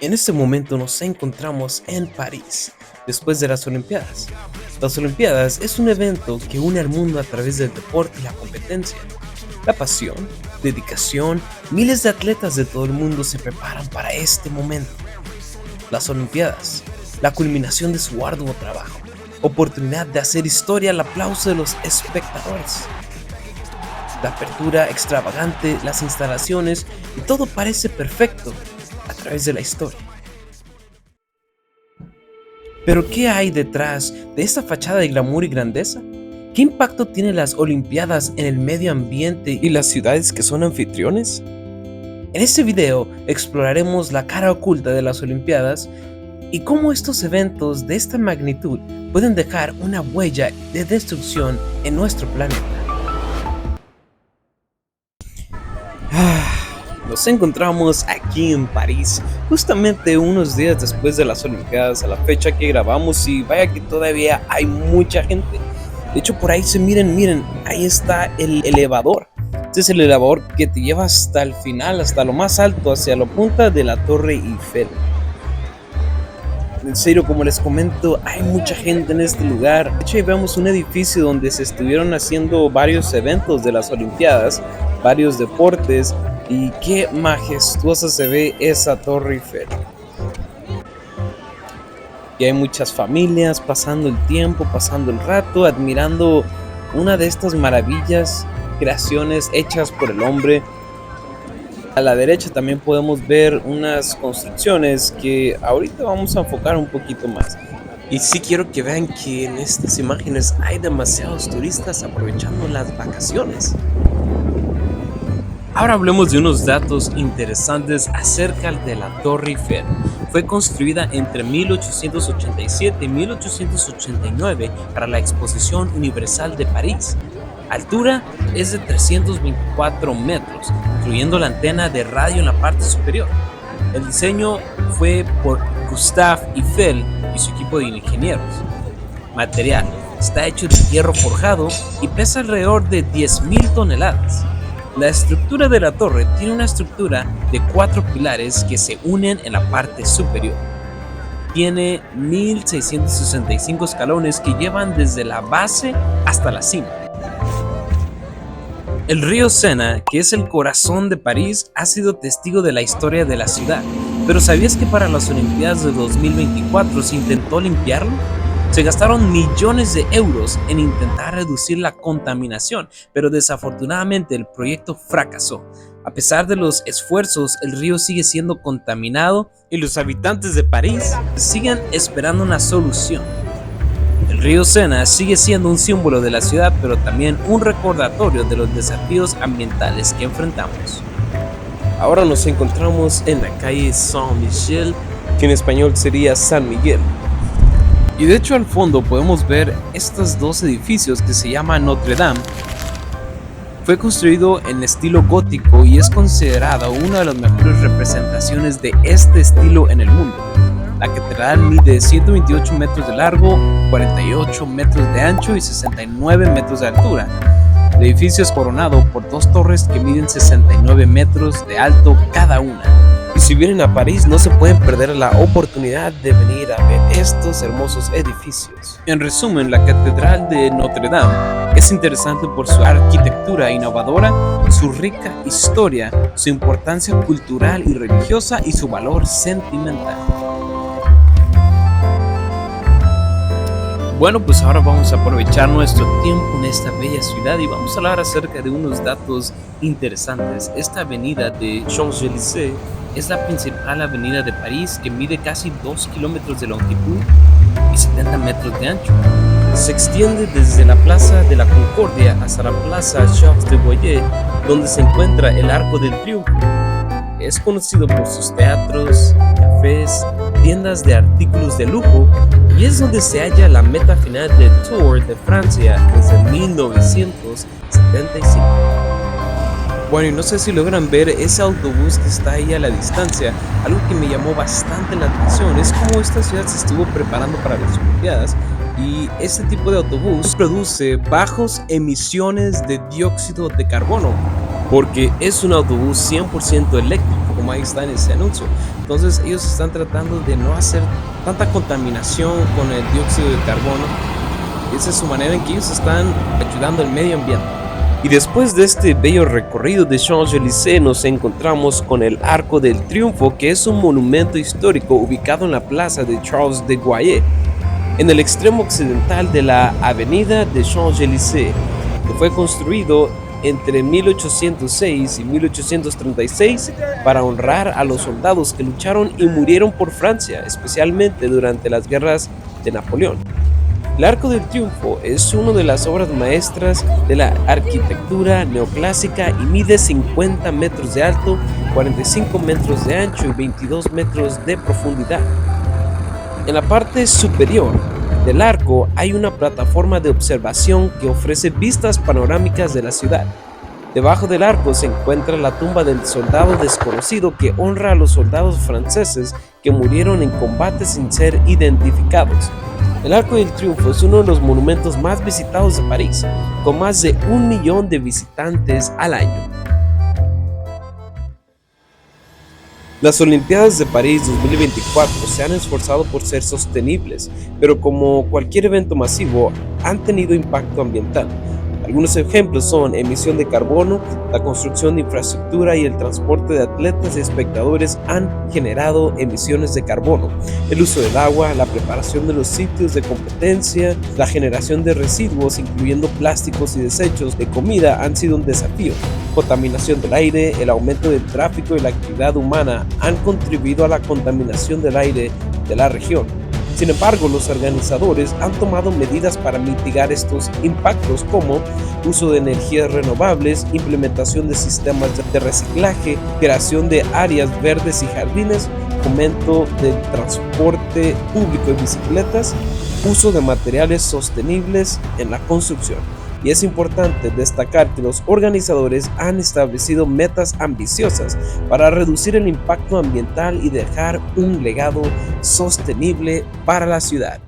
En este momento nos encontramos en París, después de las Olimpiadas. Las Olimpiadas es un evento que une al mundo a través del deporte y la competencia. La pasión, dedicación, miles de atletas de todo el mundo se preparan para este momento. Las Olimpiadas, la culminación de su arduo trabajo, oportunidad de hacer historia al aplauso de los espectadores. La apertura extravagante, las instalaciones y todo parece perfecto a través de la historia. Pero ¿qué hay detrás de esta fachada de glamour y grandeza? ¿Qué impacto tienen las Olimpiadas en el medio ambiente y las ciudades que son anfitriones? En este video exploraremos la cara oculta de las Olimpiadas y cómo estos eventos de esta magnitud pueden dejar una huella de destrucción en nuestro planeta. Nos encontramos aquí en París, justamente unos días después de las Olimpiadas, a la fecha que grabamos, y vaya que todavía hay mucha gente. De hecho, por ahí miren, ahí está el elevador. Este es el elevador que te lleva hasta el final, hasta lo más alto, hacia la punta de la Torre Eiffel. En serio, como les comento, hay mucha gente en este lugar. De hecho, ahí vemos un edificio donde se estuvieron haciendo varios eventos de las Olimpiadas, varios deportes, y qué majestuosa se ve esa Torre Eiffel. Y hay muchas familias pasando el tiempo, pasando el rato, admirando una de estas maravillas, creaciones hechas por el hombre. A la derecha también podemos ver unas construcciones que ahorita vamos a enfocar un poquito más. Y sí quiero que vean que en estas imágenes hay demasiados turistas aprovechando las vacaciones. Ahora hablemos de unos datos interesantes acerca de la Torre Eiffel. Fue construida entre 1887 y 1889 para la Exposición Universal de París. Altura es de 324 metros, incluyendo la antena de radio en la parte superior. El diseño fue por Gustave Eiffel y su equipo de ingenieros. Material: está hecho de hierro forjado y pesa alrededor de 10.000 toneladas. La estructura de la torre tiene una estructura de 4 pilares que se unen en la parte superior. Tiene 1.665 escalones que llevan desde la base hasta la cima. El río Sena, que es el corazón de París, ha sido testigo de la historia de la ciudad. ¿Pero sabías que para las Olimpiadas de 2024 se intentó limpiarlo? Se gastaron millones de euros en intentar reducir la contaminación, pero desafortunadamente el proyecto fracasó. A pesar de los esfuerzos, el río sigue siendo contaminado y los habitantes de París siguen esperando una solución. El río Sena sigue siendo un símbolo de la ciudad, pero también un recordatorio de los desafíos ambientales que enfrentamos. Ahora nos encontramos en la calle Saint-Michel, que en español sería San Miguel. Y de hecho al fondo podemos ver estos dos edificios que se llaman Notre Dame. Fue construido en estilo gótico y es considerado una de las mejores representaciones de este estilo en el mundo. La catedral mide 128 metros de largo, 48 metros de ancho y 69 metros de altura. El edificio es coronado por 2 torres que miden 69 metros de alto cada una. Y si vienen a París, no se pueden perder la oportunidad de venir a ver estos hermosos edificios. En resumen, la Catedral de Notre Dame es interesante por su arquitectura innovadora, su rica historia, su importancia cultural y religiosa y su valor sentimental. Bueno, pues ahora vamos a aprovechar nuestro tiempo en esta bella ciudad y vamos a hablar acerca de unos datos interesantes. Esta avenida de Champs-Élysées es la principal avenida de París, que mide casi 2 kilómetros de longitud y 70 metros de ancho. Se extiende desde la Plaza de la Concordia hasta la Plaza Charles de Gaulle, donde se encuentra el Arco del Triunfo. Es conocido por sus teatros, cafés, tiendas de artículos de lujo, y es donde se halla la meta final del Tour de Francia desde 1975. Bueno, y no sé si logran ver ese autobús que está ahí a la distancia. Algo que me llamó bastante la atención es cómo esta ciudad se estuvo preparando para las Olimpiadas, y este tipo de autobús produce bajos emisiones de dióxido de carbono, porque es un autobús 100% eléctrico. como ahí está en ese anuncio. Entonces ellos están tratando de no hacer tanta contaminación con el dióxido de carbono. Esa es su manera en que ellos están ayudando al medio ambiente. Y después de este bello recorrido de Champs-Élysées nos encontramos con el Arco del Triunfo, que es un monumento histórico ubicado en la plaza de Charles de Gaulle, en el extremo occidental de la avenida de Champs-Élysées, que fue construido entre 1806 y 1836 para honrar a los soldados que lucharon y murieron por Francia, especialmente durante las guerras de Napoleón. El Arco del Triunfo es una de las obras maestras de la arquitectura neoclásica y mide 50 metros de alto, 45 metros de ancho y 22 metros de profundidad. En la parte superior del arco hay una plataforma de observación que ofrece vistas panorámicas de la ciudad. Debajo del arco se encuentra la tumba del soldado desconocido que honra a los soldados franceses que murieron en combate sin ser identificados. El Arco del Triunfo es uno de los monumentos más visitados de París, con más de 1 millón de visitantes al año. Las Olimpiadas de París 2024 se han esforzado por ser sostenibles, pero como cualquier evento masivo, han tenido impacto ambiental. Algunos ejemplos son emisión de carbono, la construcción de infraestructura y el transporte de atletas y espectadores han generado emisiones de carbono. El uso del agua, la preparación de los sitios de competencia, la generación de residuos, incluyendo plásticos y desechos de comida, han sido un desafío. Contaminación del aire, el aumento del tráfico y la actividad humana han contribuido a la contaminación del aire de la región. Sin embargo, los organizadores han tomado medidas para mitigar estos impactos como uso de energías renovables, implementación de sistemas de reciclaje, creación de áreas verdes y jardines, fomento del transporte público y bicicletas, uso de materiales sostenibles en la construcción. Y es importante destacar que los organizadores han establecido metas ambiciosas para reducir el impacto ambiental y dejar un legado sostenible para la ciudad.